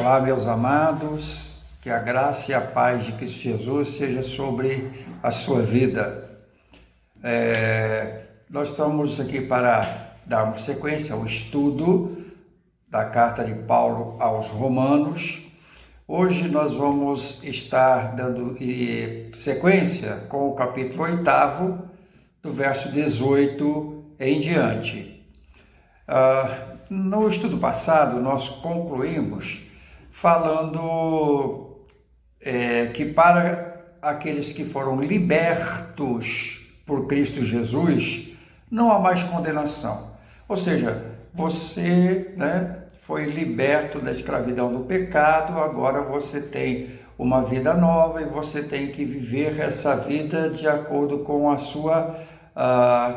Olá, meus amados, que a graça e a paz de Cristo Jesus seja sobre a sua vida. Nós estamos aqui para darmos sequência ao estudo da carta de Paulo aos Romanos. Hoje nós vamos estar dando sequência com o capítulo 8, do verso 18 em diante. No estudo passado, nós concluímos falando que para aqueles que foram libertos por Cristo Jesus, não há mais condenação. Ou seja, você foi liberto da escravidão do pecado, agora você tem uma vida nova e você tem que viver essa vida de acordo com a sua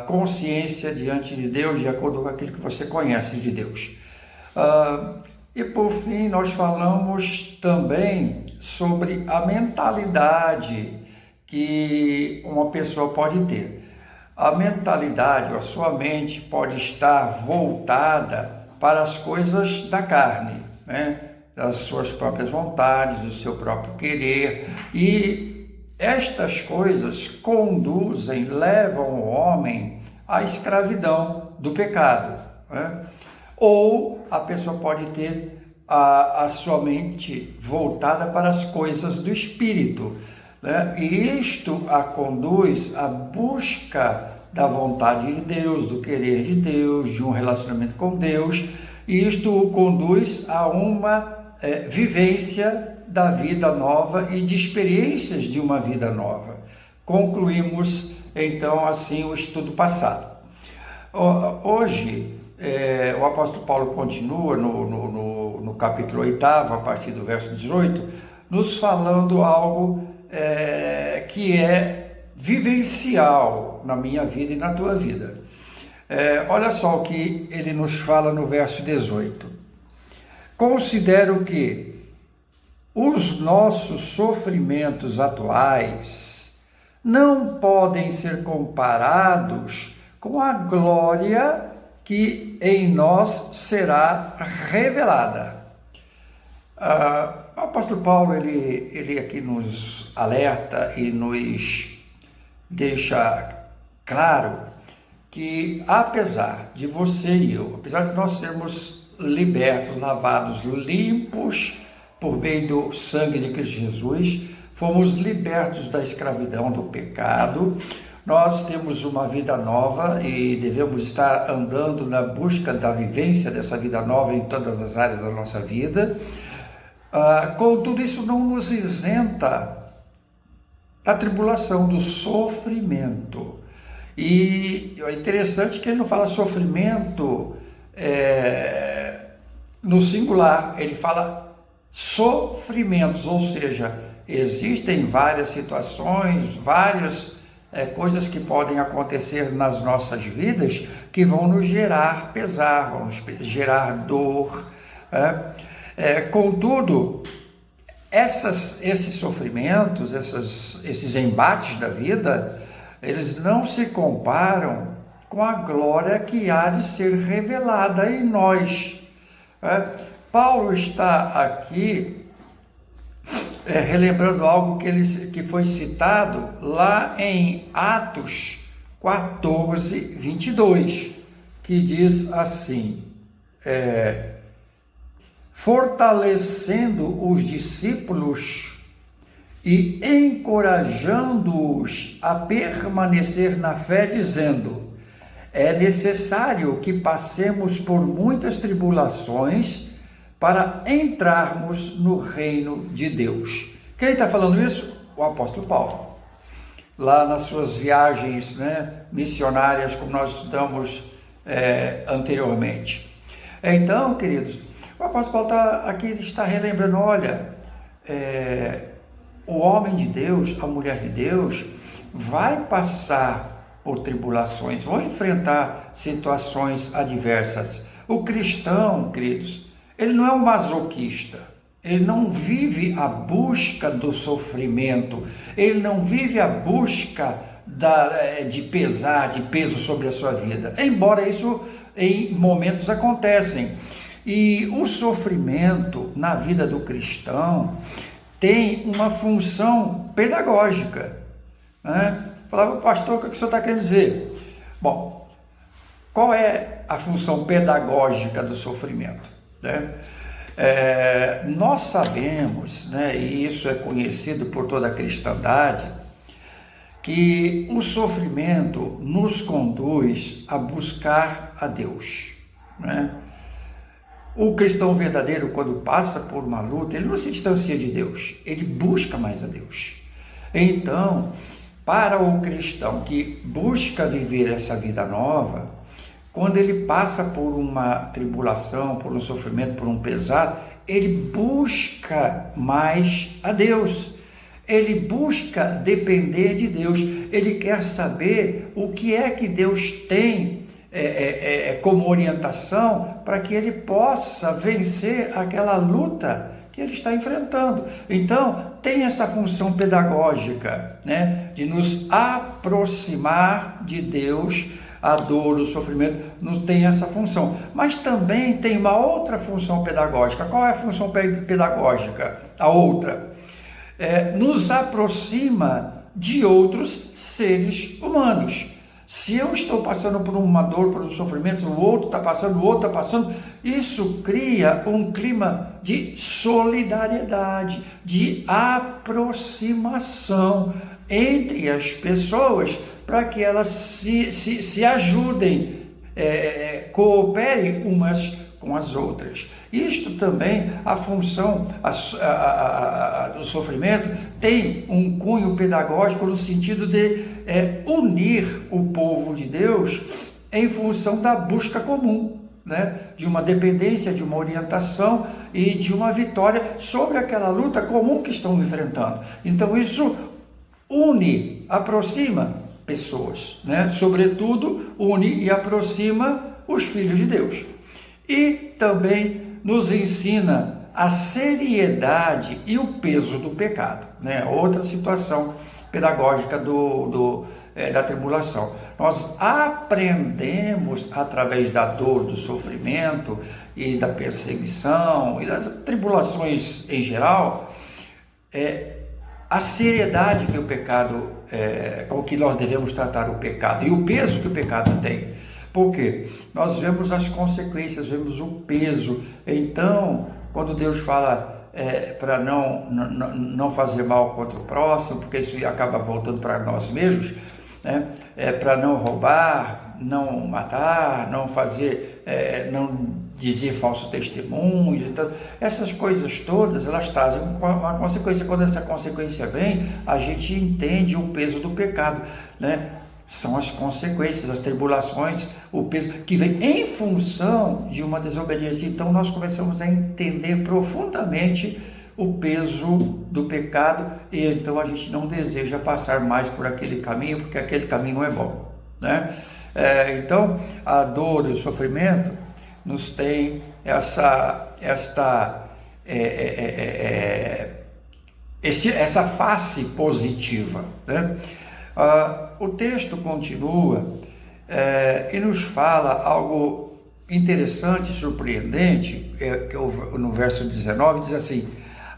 consciência diante de Deus, de acordo com aquilo que você conhece de Deus. E por fim, nós falamos também sobre a mentalidade que uma pessoa pode ter. A mentalidade, a sua mente pode estar voltada para as coisas da carne, das suas próprias vontades, do seu próprio querer, e estas coisas conduzem, levam o homem à escravidão do pecado. Ou a pessoa pode ter a sua mente voltada para as coisas do Espírito. E isto a conduz à busca da vontade de Deus, do querer de Deus, de um relacionamento com Deus, e isto o conduz a uma vivência da vida nova e de experiências de uma vida nova. Concluímos então assim o estudo passado. Hoje o apóstolo Paulo continua no capítulo 8, a partir do verso 18, nos falando algo que é vivencial na minha vida e na tua vida. Olha só o que ele nos fala no verso 18. Considero que os nossos sofrimentos atuais não podem ser comparados com a glória que em nós será revelada. O apóstolo Paulo, ele aqui nos alerta e nos deixa claro que apesar de você e eu, apesar de nós sermos libertos, lavados, limpos por meio do sangue de Cristo Jesus, fomos libertos da escravidão do pecado, nós temos uma vida nova e devemos estar andando na busca da vivência dessa vida nova em todas as áreas da nossa vida. Contudo, isso não nos isenta da tribulação, do sofrimento. E é interessante que ele não fala sofrimento no singular, ele fala sofrimentos, ou seja, existem várias situações, várias coisas que podem acontecer nas nossas vidas que vão nos gerar pesar, vão nos gerar dor. Contudo, esses sofrimentos, esses embates da vida, eles não se comparam com a glória que há de ser revelada em nós. Paulo está aqui relembrando algo que foi citado lá em Atos 14, 22, que diz assim: fortalecendo os discípulos e encorajando-os a permanecer na fé, dizendo: é necessário que passemos por muitas tribulações para entrarmos no reino de Deus. Quem está falando isso? O apóstolo Paulo. Lá nas suas viagens missionárias, como nós estudamos anteriormente. Então, queridos, o apóstolo Paulo está relembrando, olha, o homem de Deus, a mulher de Deus, vai passar por tribulações, vão enfrentar situações adversas. O cristão, queridos, ele não é um masoquista, ele não vive a busca do sofrimento, ele não vive a busca de peso sobre a sua vida, embora isso em momentos acontecem. E o sofrimento na vida do cristão tem uma função pedagógica, né? Falava, pastor, o que o senhor está querendo dizer? Bom, qual é a função pedagógica do sofrimento, né? Nós sabemos, né, e isso é conhecido por toda a cristandade, que o sofrimento nos conduz a buscar a Deus, né? O cristão verdadeiro, quando passa por uma luta, ele não se distancia de Deus, ele busca mais a Deus. Então, para o cristão que busca viver essa vida nova, quando ele passa por uma tribulação, por um sofrimento, por um pesado, ele busca mais a Deus. Ele busca depender de Deus. Ele quer saber o que é que Deus tem como orientação para que ele possa vencer aquela luta que ele está enfrentando. Então, tem essa função pedagógica, né, de nos aproximar de Deus. A dor, o sofrimento, não tem essa função. Mas também tem uma outra função pedagógica. Qual é a função pedagógica? A outra nos aproxima de outros seres humanos. Se eu estou passando por uma dor, por um sofrimento, o outro está passando, isso cria um clima de solidariedade, de aproximação entre as pessoas, para que elas se ajudem, cooperem umas com as outras. Isto também, a função do sofrimento tem um cunho pedagógico no sentido de unir o povo de Deus em função da busca comum, né? De uma dependência, de uma orientação e de uma vitória sobre aquela luta comum que estão enfrentando. Então isso une, aproxima pessoas, né? Sobretudo une e aproxima os filhos de Deus. E também nos ensina a seriedade e o peso do pecado, né? Outra situação pedagógica da tribulação. Nós aprendemos através da dor, do sofrimento e da perseguição e das tribulações em geral, a seriedade que o pecado, com que nós devemos tratar o pecado e o peso que o pecado tem. Por quê? Nós vemos as consequências, vemos o peso. Então, quando Deus fala para não fazer mal contra o próximo, porque isso acaba voltando para nós mesmos, né? Para não roubar, não matar, não fazer, não dizer falso testemunho, então, essas coisas todas, elas trazem uma consequência. Quando essa consequência vem, a gente entende o peso do pecado, né? São as consequências, as tribulações, o peso que vem em função de uma desobediência. Então nós começamos a entender profundamente o peso do pecado e então a gente não deseja passar mais por aquele caminho, porque aquele caminho não é bom, né? Então a dor e o sofrimento nos tem essa face positiva, né? O texto continua e nos fala algo interessante, surpreendente, no verso 19, diz assim: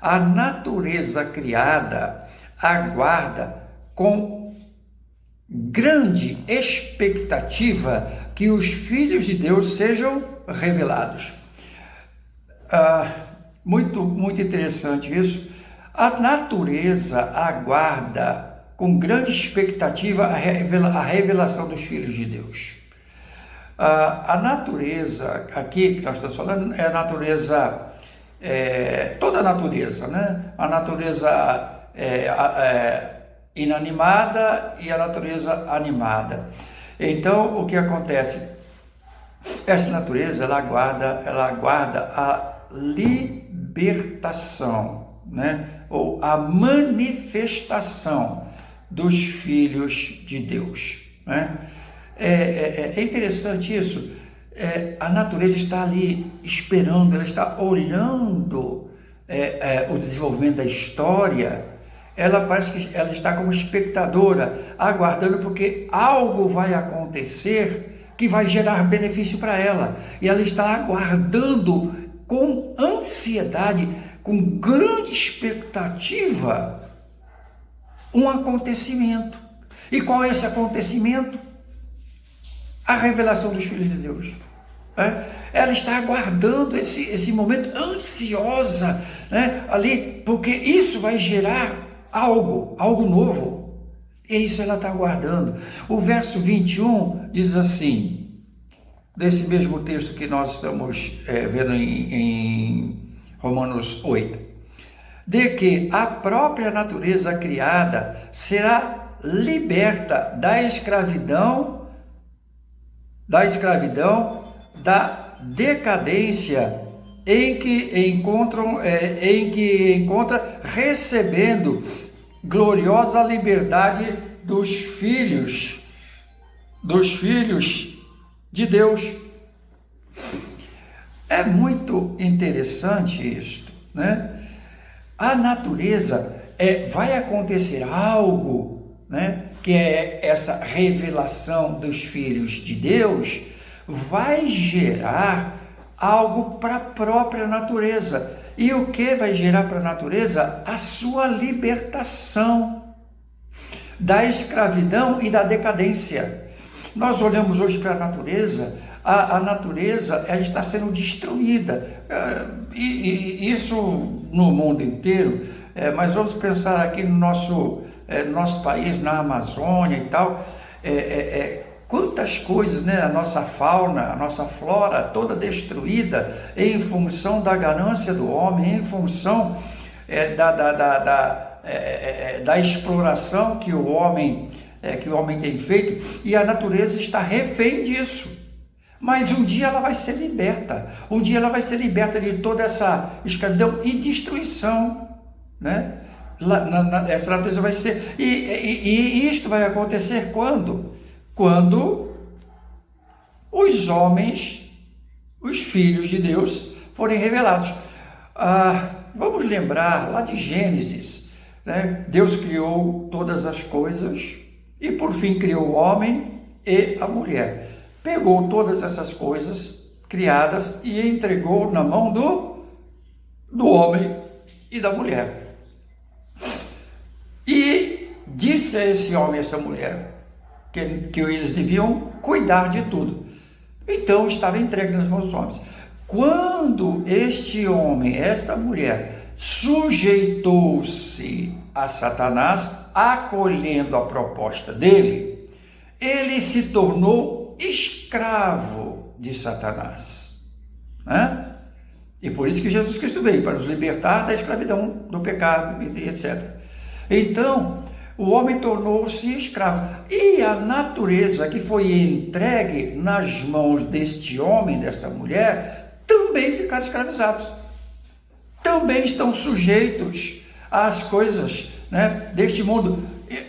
a natureza criada aguarda com grande expectativa que os filhos de Deus sejam revelados. Muito, muito interessante isso. A natureza aguarda com grande expectativa a revelação dos filhos de Deus. A natureza aqui que nós estamos falando é a natureza, toda a natureza, né? A natureza inanimada e a natureza animada. Então, o que acontece? Essa natureza, ela aguarda a libertação, né? Ou a manifestação dos filhos de Deus, né? É interessante isso. A natureza está ali esperando, ela está olhando o desenvolvimento da história. Ela parece que ela está como espectadora, aguardando, porque algo vai acontecer que vai gerar benefício para ela, e ela está aguardando com ansiedade, com grande expectativa, um acontecimento. E qual é esse acontecimento? A revelação dos filhos de Deus. Ela está aguardando esse momento, ansiosa, né, ali, porque isso vai gerar algo novo. E isso ela está aguardando. O verso 21 diz assim, desse mesmo texto que nós estamos vendo em Romanos 8, de que a própria natureza criada será liberta da escravidão, da decadência em que encontra, recebendo gloriosa liberdade dos filhos de Deus. É muito interessante isto, né? A natureza vai acontecer algo, né? Que é essa revelação dos filhos de Deus, vai gerar algo para a própria natureza. E o que vai gerar para a natureza? A sua libertação da escravidão e da decadência. Nós olhamos hoje para a natureza, a natureza ela está sendo destruída, e isso no mundo inteiro, mas vamos pensar aqui no nosso país, na Amazônia e tal, quantas coisas, né? A nossa fauna, a nossa flora toda destruída em função da ganância do homem, em função da exploração que o homem tem feito, e a natureza está refém disso. Mas um dia ela vai ser liberta, de toda essa escravidão e destruição, né? Essa natureza vai ser, e isto vai acontecer quando os homens, os filhos de Deus, forem revelados. Vamos lembrar lá de Gênesis, né? Deus criou todas as coisas e por fim criou o homem e a mulher. Pegou todas essas coisas criadas e entregou na mão do homem e da mulher. E disse a esse homem e essa mulher que eles deviam cuidar de tudo. Então estava entregue nas mãos dos homens. Quando este homem, esta mulher, sujeitou-se a Satanás, acolhendo a proposta dele, ele se tornou escravo de Satanás, né? E por isso que Jesus Cristo veio, para nos libertar da escravidão, do pecado, etc. Então, o homem tornou-se escravo. E a natureza que foi entregue nas mãos deste homem, desta mulher, também ficaram escravizados. Também estão sujeitos às coisas, né, deste mundo.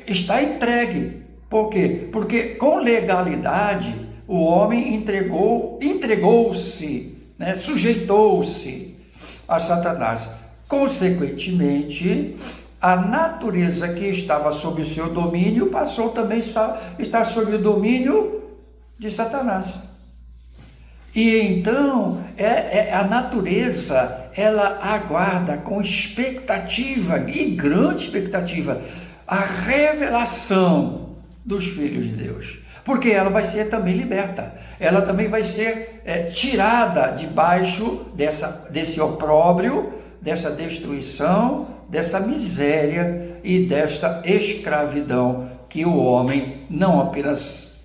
Está entregue. Por quê? Porque com legalidade o homem entregou-se, né, sujeitou-se a Satanás. Consequentemente, a natureza que estava sob o seu domínio passou também a estar sob o domínio de Satanás. E então, a natureza, ela aguarda com expectativa, e grande expectativa, a revelação dos filhos de Deus. Porque ela vai ser também liberta, ela também vai ser tirada debaixo desse opróbrio, dessa destruição, dessa miséria e desta escravidão que o homem não apenas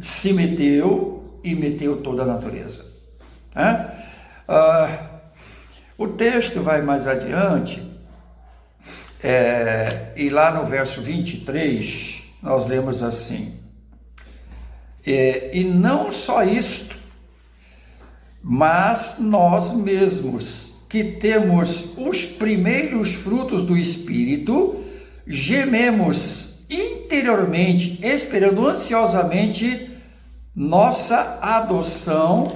se meteu e meteu toda a natureza. O texto vai mais adiante, e lá no verso 23 nós lemos assim: e não só isto, mas nós mesmos, que temos os primeiros frutos do Espírito, gememos interiormente, esperando ansiosamente nossa adoção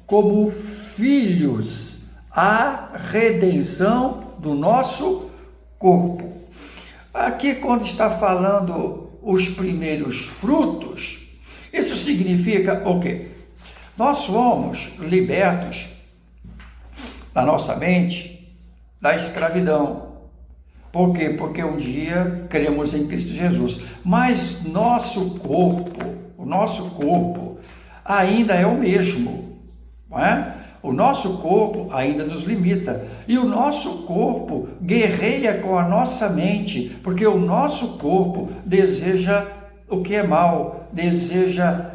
como filhos, a redenção do nosso corpo. Aqui, quando está falando os primeiros frutos, isso significa o quê? Nós fomos libertos da nossa mente da escravidão. Por quê? Porque um dia cremos em Cristo Jesus, mas o nosso corpo ainda é o mesmo, não é? O nosso corpo ainda nos limita, e o nosso corpo guerreia com a nossa mente, porque o nosso corpo deseja o que é mal, deseja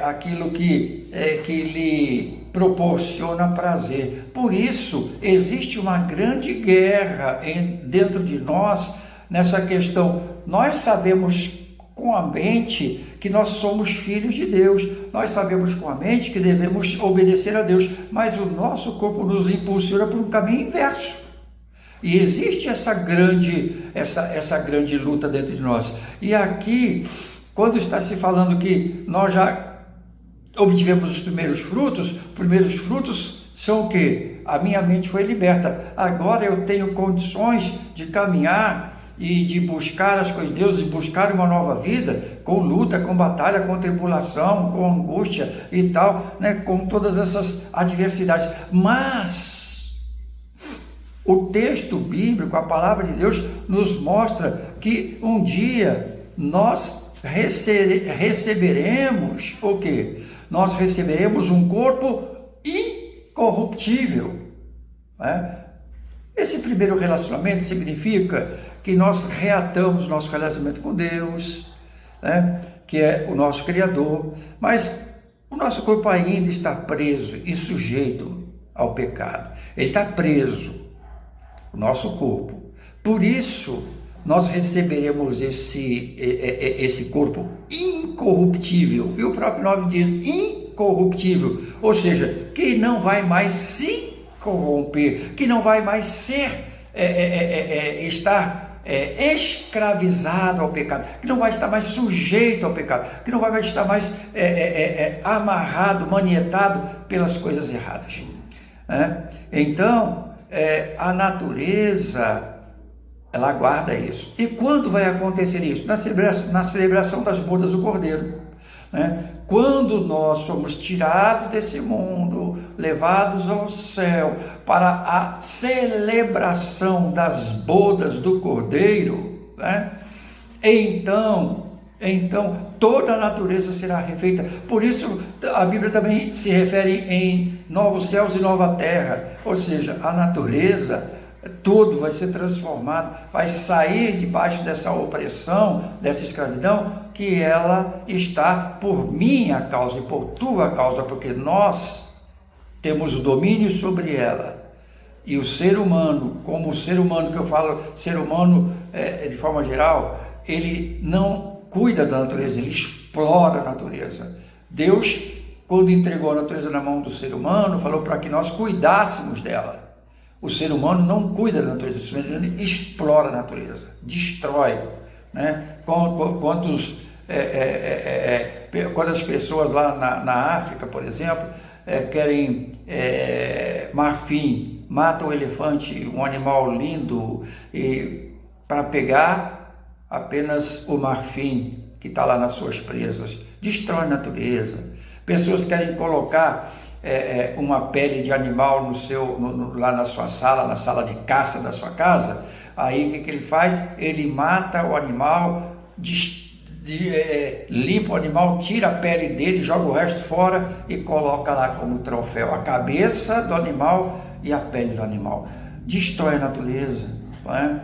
aquilo que lhe proporciona prazer. Por isso, existe uma grande guerra dentro de nós nessa questão. Nós sabemos com a mente que nós somos filhos de Deus, nós sabemos com a mente que devemos obedecer a Deus, mas o nosso corpo nos impulsiona para um caminho inverso. E existe essa grande luta dentro de nós. E aqui, quando está se falando que nós já obtivemos os primeiros frutos são o quê? A minha mente foi liberta. Agora eu tenho condições de caminhar e de buscar as coisas de Deus, de buscar uma nova vida, com luta, com batalha, com tribulação, com angústia e tal, né? Com todas essas adversidades. Mas o texto bíblico, a palavra de Deus, nos mostra que um dia nós receberemos o quê? Nós receberemos um corpo incorruptível, né? Esse primeiro relacionamento significa que nós reatamos nosso relacionamento com Deus, né? Que é o nosso Criador, mas o nosso corpo ainda está preso e sujeito ao pecado. Ele está preso, o nosso corpo. Por isso, nós receberemos esse corpo incorruptível, e o próprio nome diz incorruptível, ou seja, que não vai mais se corromper, que não vai mais estar escravizado ao pecado, que não vai estar mais sujeito ao pecado, que não vai mais estar mais amarrado, manietado pelas coisas erradas, né? Então, a natureza, ela guarda isso. E quando vai acontecer isso? Na celebração das bodas do Cordeiro, né? Quando nós somos tirados desse mundo, levados ao céu, para a celebração das bodas do Cordeiro, né? Então toda a natureza será refeita. Por isso a Bíblia também se refere em novos céus e nova terra, ou seja, a natureza, tudo vai ser transformado, vai sair debaixo dessa opressão, dessa escravidão, que ela está por minha causa e por tua causa, porque nós temos o domínio sobre ela. E o ser humano, como o ser humano que eu falo, ser humano de forma geral, ele não cuida da natureza, ele explora a natureza. Deus, quando entregou a natureza na mão do ser humano, falou para que nós cuidássemos dela. O ser humano não cuida da natureza, o ser humano explora a natureza, destrói, né? Quando as pessoas lá na África, por exemplo, querem marfim, matam o elefante, um animal lindo, e para pegar apenas o marfim que está lá nas suas presas, destrói a natureza. Pessoas querem colocar uma pele de animal lá na sua sala, na sala de caça da sua casa. Aí o que ele faz? Ele mata o animal, limpa o animal, tira a pele dele, joga o resto fora e coloca lá como troféu a cabeça do animal e a pele do animal. Destrói a natureza, não é?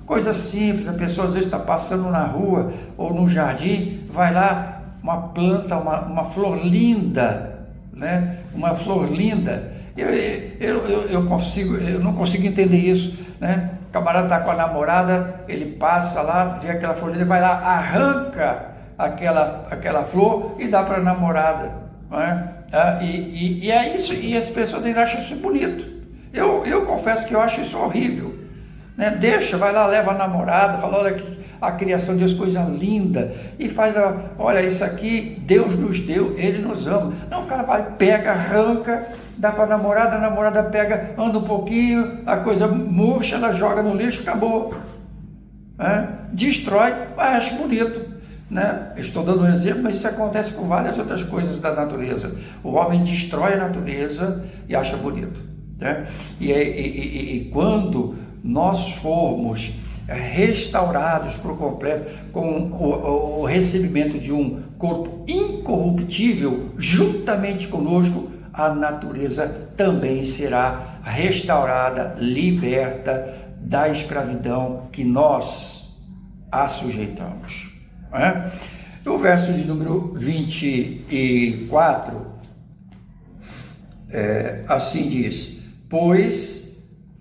Coisa simples. A pessoa às vezes está passando na rua ou no jardim, vai lá, uma planta, uma flor linda, né? Uma flor linda. Eu não consigo entender isso, né? O camarada está com a namorada, ele passa lá, vê aquela flor linda, vai lá, arranca aquela flor e dá para a namorada, não é? E é isso, e as pessoas ainda acham isso bonito. Eu confesso que eu acho isso horrível, né? Vai lá, leva a namorada, fala, olha que a criação de Deus, coisa linda, e faz, olha, isso aqui Deus nos deu, Ele nos ama. Não, o cara vai, pega, arranca, dá para a namorada pega, anda um pouquinho, a coisa murcha, ela joga no lixo, acabou, né? Destrói, mas acho bonito, né? Estou dando um exemplo, mas isso acontece com várias outras coisas da natureza. O homem destrói a natureza e acha bonito, né? E quando nós formos restaurados por completo com o recebimento de um corpo incorruptível, juntamente conosco, a natureza também será restaurada, liberta da escravidão que nós a sujeitamos. Né? No verso de número 24, assim diz: pois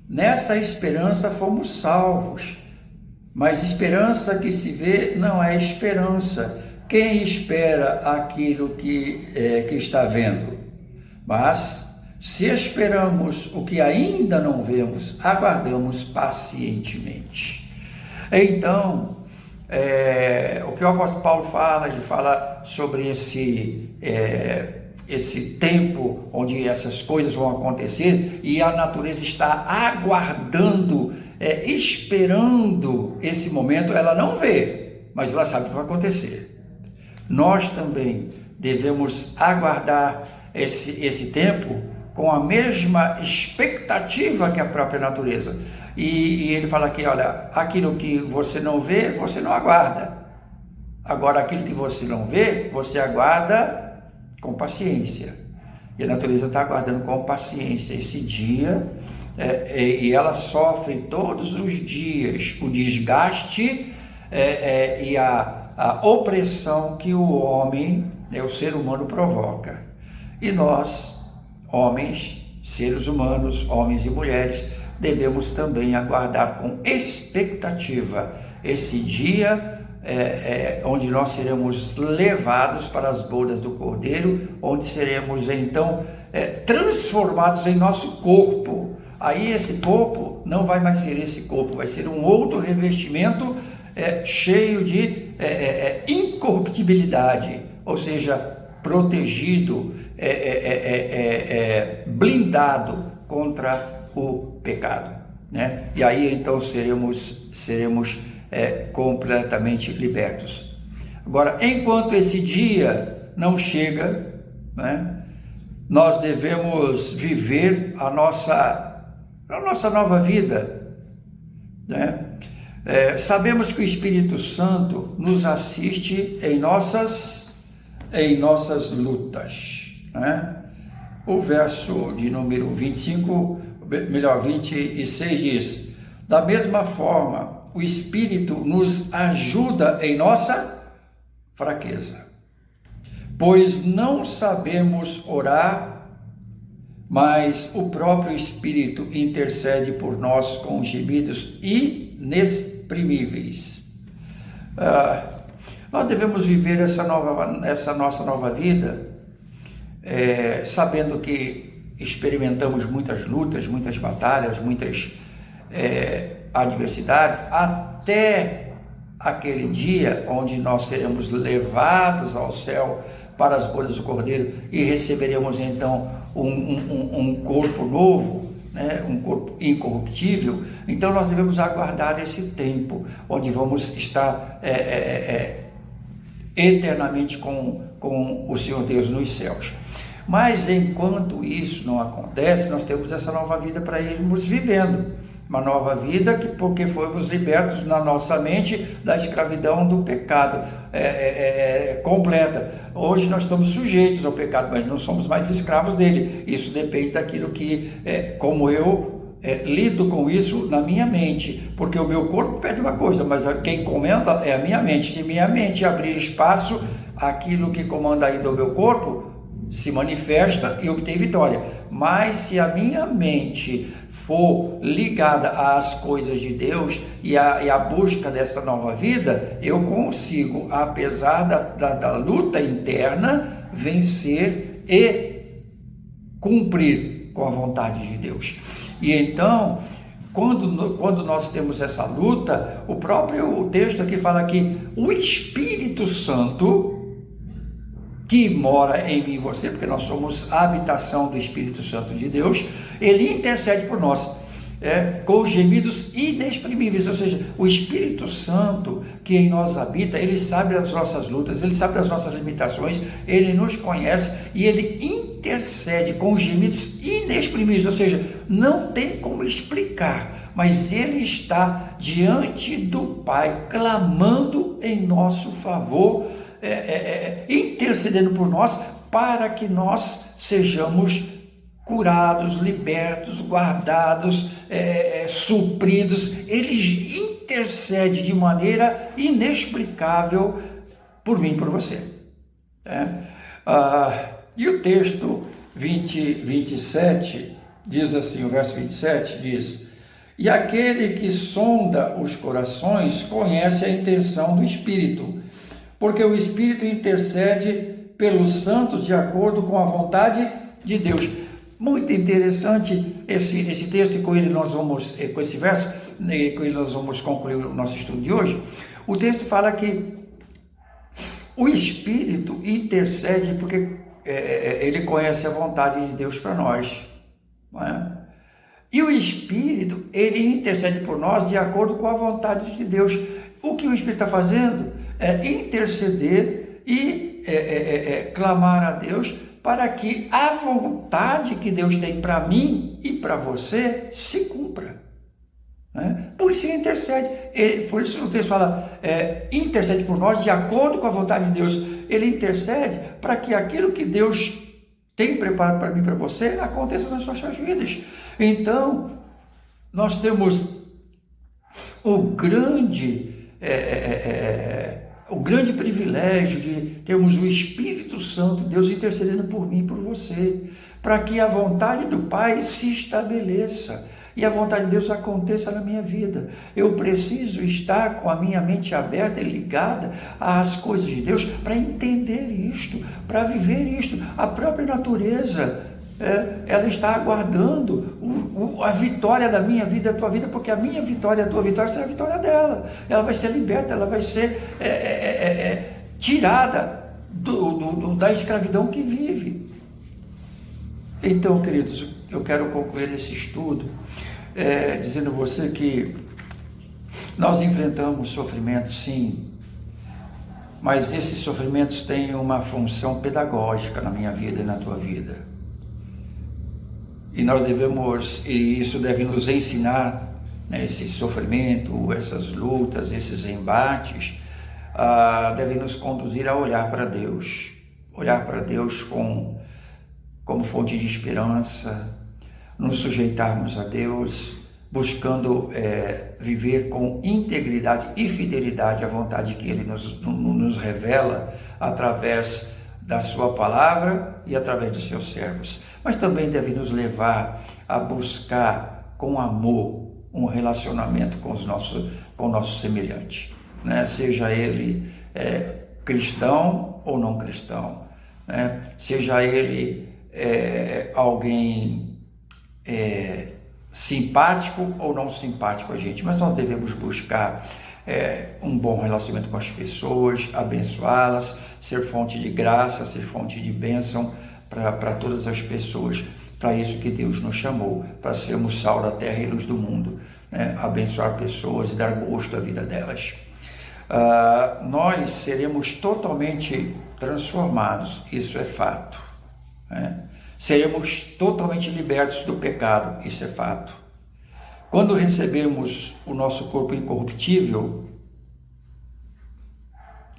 nessa esperança fomos salvos, mas esperança que se vê não é esperança. Quem espera aquilo que está vendo? Mas se esperamos o que ainda não vemos, aguardamos pacientemente. Então, o que o apóstolo Paulo fala, ele fala sobre esse tempo onde essas coisas vão acontecer e a natureza está aguardando, esperando esse momento. Ela não vê, mas ela sabe o que vai acontecer. Nós também devemos aguardar esse tempo com a mesma expectativa que a própria natureza. E ele fala aqui, olha, aquilo que você não vê, você não aguarda. Agora, aquilo que você não vê, você aguarda com paciência. E a natureza está aguardando com paciência esse dia, e ela sofre todos os dias o desgaste e a opressão que o homem, o ser humano, provoca. E nós, homens, seres humanos, homens e mulheres, devemos também aguardar com expectativa esse dia onde nós seremos levados para as bodas do Cordeiro, onde seremos então transformados em nosso corpo. Aí esse corpo não vai mais ser esse corpo, vai ser um outro revestimento cheio de incorruptibilidade, ou seja, protegido, blindado contra o pecado, né? E aí então seremos completamente libertos. Agora, enquanto esse dia não chega, né, nós devemos viver a nossa nova vida, né? Sabemos que o Espírito Santo nos assiste em nossas lutas, né? O verso de número 26 diz: da mesma forma, o Espírito nos ajuda em nossa fraqueza, pois não sabemos orar, mas o próprio Espírito intercede por nós com gemidos inexprimíveis. Nós devemos viver essa nossa nova vida, sabendo que experimentamos muitas lutas, muitas batalhas, muitas adversidades, até aquele dia onde nós seremos levados ao céu para as bodas do Cordeiro e receberemos então um corpo novo, né, um corpo incorruptível. Então nós devemos aguardar esse tempo onde vamos estar eternamente com o Senhor Deus nos céus. Mas enquanto isso não acontece, nós temos essa nova vida para irmos vivendo. Uma nova vida porque fomos libertos na nossa mente da escravidão do pecado completa. Hoje nós estamos sujeitos ao pecado, mas não somos mais escravos dele. Isso depende daquilo que, como eu lido com isso na minha mente, porque o meu corpo pede uma coisa, mas quem comanda é a minha mente. Se minha mente abrir espaço, aquilo que comanda ainda o meu corpo se manifesta e obtém vitória. Mas se a minha mente for ligada às coisas de Deus e à busca dessa nova vida, eu consigo, apesar da luta interna, vencer e cumprir com a vontade de Deus. E então, quando nós temos essa luta, o próprio texto aqui fala que o Espírito Santo, que mora em mim e você, porque nós somos a habitação do Espírito Santo de Deus, ele intercede por nós. com gemidos inexprimíveis, ou seja, o Espírito Santo que em nós habita, ele sabe as nossas lutas, ele sabe as nossas limitações, ele nos conhece e ele intercede com gemidos inexprimíveis, ou seja, não tem como explicar, mas ele está diante do Pai, clamando em nosso favor, intercedendo por nós, para que nós sejamos curados, libertos, guardados, supridos. Ele intercede de maneira inexplicável por mim e por você. E o texto 27 diz assim, o verso 27 diz: e aquele que sonda os corações conhece a intenção do Espírito, porque o Espírito intercede pelos santos de acordo com a vontade de Deus. Muito interessante esse texto, e com ele nós vamos, com esse verso, com ele nós vamos concluir o nosso estudo de hoje. O texto fala que o Espírito intercede porque ele conhece a vontade de Deus para nós, não é? E o Espírito, ele intercede por nós de acordo com a vontade de Deus. O que o Espírito está fazendo é interceder e clamar a Deus para que a vontade que Deus tem para mim e para você se cumpra. Né? Por isso ele intercede. Por isso o texto fala, intercede por nós de acordo com a vontade de Deus. Ele intercede para que aquilo que Deus tem preparado para mim e para você aconteça nas suas vidas. Então, nós temos o grande privilégio de termos o Espírito Santo, Deus intercedendo por mim e por você, para que a vontade do Pai se estabeleça e a vontade de Deus aconteça na minha vida. Eu preciso estar com a minha mente aberta e ligada às coisas de Deus para entender isto, para viver isto. A própria natureza, ela está aguardando a vitória da minha vida, da tua vida, porque a minha vitória, a tua vitória será a vitória dela. Ela vai ser liberta, ela vai ser tirada da escravidão que vive. Então, queridos, eu quero concluir esse estudo dizendo a você que nós enfrentamos sofrimentos, sim, mas esses sofrimentos têm uma função pedagógica na minha vida e na tua vida. E nós devemos, e isso deve nos ensinar, né, esse sofrimento, essas lutas, esses embates, devem nos conduzir a olhar para Deus como fonte de esperança, nos sujeitarmos a Deus, buscando viver com integridade e fidelidade à vontade que Ele nos revela através da sua palavra e através dos seus servos. Mas também deve nos levar a buscar com amor um relacionamento com o nosso semelhante, né? Seja ele cristão ou não cristão, né? Seja ele alguém simpático ou não simpático a gente, mas nós devemos buscar um bom relacionamento com as pessoas, abençoá-las, ser fonte de graça, ser fonte de bênção para todas as pessoas. Para isso que Deus nos chamou, para sermos sal da terra e luz do mundo, né? Abençoar pessoas e dar gosto à vida delas. Nós seremos totalmente transformados, isso é fato, né? Seremos totalmente libertos do pecado, isso é fato. Quando recebemos o nosso corpo incorruptível,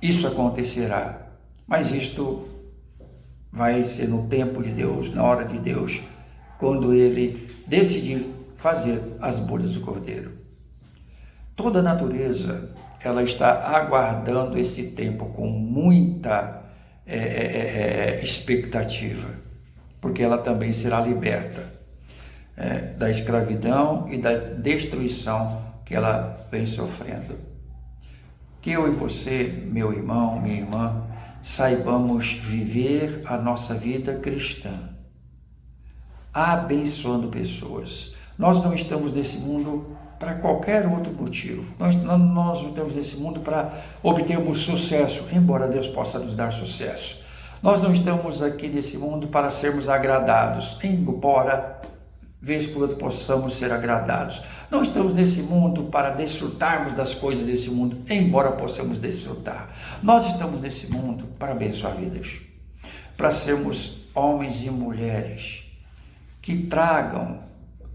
isso acontecerá, mas isto vai ser no tempo de Deus, na hora de Deus, quando Ele decidir fazer as bodas do Cordeiro. Toda a natureza, ela está aguardando esse tempo com muita expectativa, porque ela também será liberta da escravidão e da destruição que ela vem sofrendo. Que eu e você, meu irmão, minha irmã, saibamos viver a nossa vida cristã, abençoando pessoas. Nós não estamos nesse mundo para qualquer outro motivo. Nós não estamos nesse mundo para obtermos sucesso, embora Deus possa nos dar sucesso. Nós não estamos aqui nesse mundo para sermos agradados, embora vez por outra possamos ser agradados. Não estamos nesse mundo para desfrutarmos das coisas desse mundo, embora possamos desfrutar. Nós estamos nesse mundo para abençoar vidas, para sermos homens e mulheres que tragam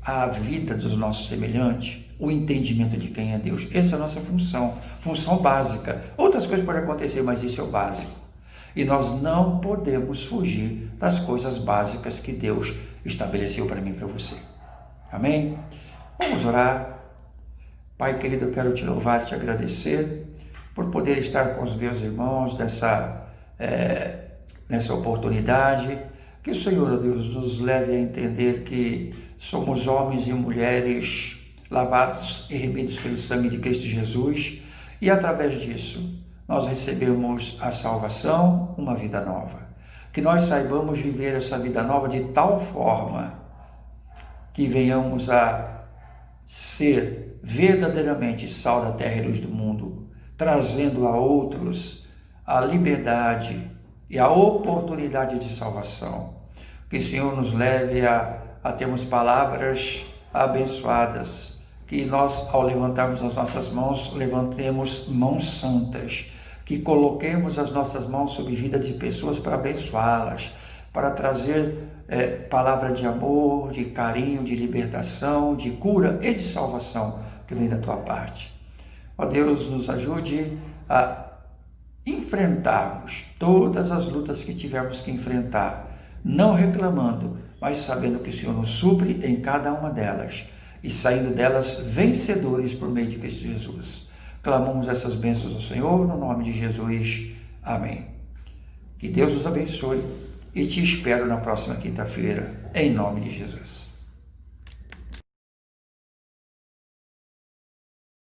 à vida dos nossos semelhantes o entendimento de quem é Deus. Essa é a nossa função básica. Outras coisas podem acontecer, mas isso é o básico. E nós não podemos fugir das coisas básicas que Deus estabeleceu para mim e para você. Amém? Vamos orar. Pai querido, eu quero te louvar e te agradecer por poder estar com os meus irmãos nessa oportunidade. Que o Senhor, Deus, nos leve a entender que somos homens e mulheres lavados e remidos pelo sangue de Cristo Jesus, e através disso nós recebemos a salvação, uma vida nova. Que nós saibamos viver essa vida nova de tal forma que venhamos a ser verdadeiramente sal da terra e luz do mundo, trazendo a outros a liberdade e a oportunidade de salvação. Que o Senhor nos leve a termos palavras abençoadas, que nós, ao levantarmos as nossas mãos, levantemos mãos santas, que coloquemos as nossas mãos sobre a vida de pessoas para abençoá-las, para trazer palavra de amor, de carinho, de libertação, de cura e de salvação que vem da tua parte. Ó Deus, nos ajude a enfrentarmos todas as lutas que tivermos que enfrentar, não reclamando, mas sabendo que o Senhor nos supre em cada uma delas e saindo delas vencedores por meio de Cristo Jesus. Clamamos essas bênçãos ao Senhor no nome de Jesus. Amém. Que Deus nos abençoe e te espero na próxima quinta-feira, em nome de Jesus.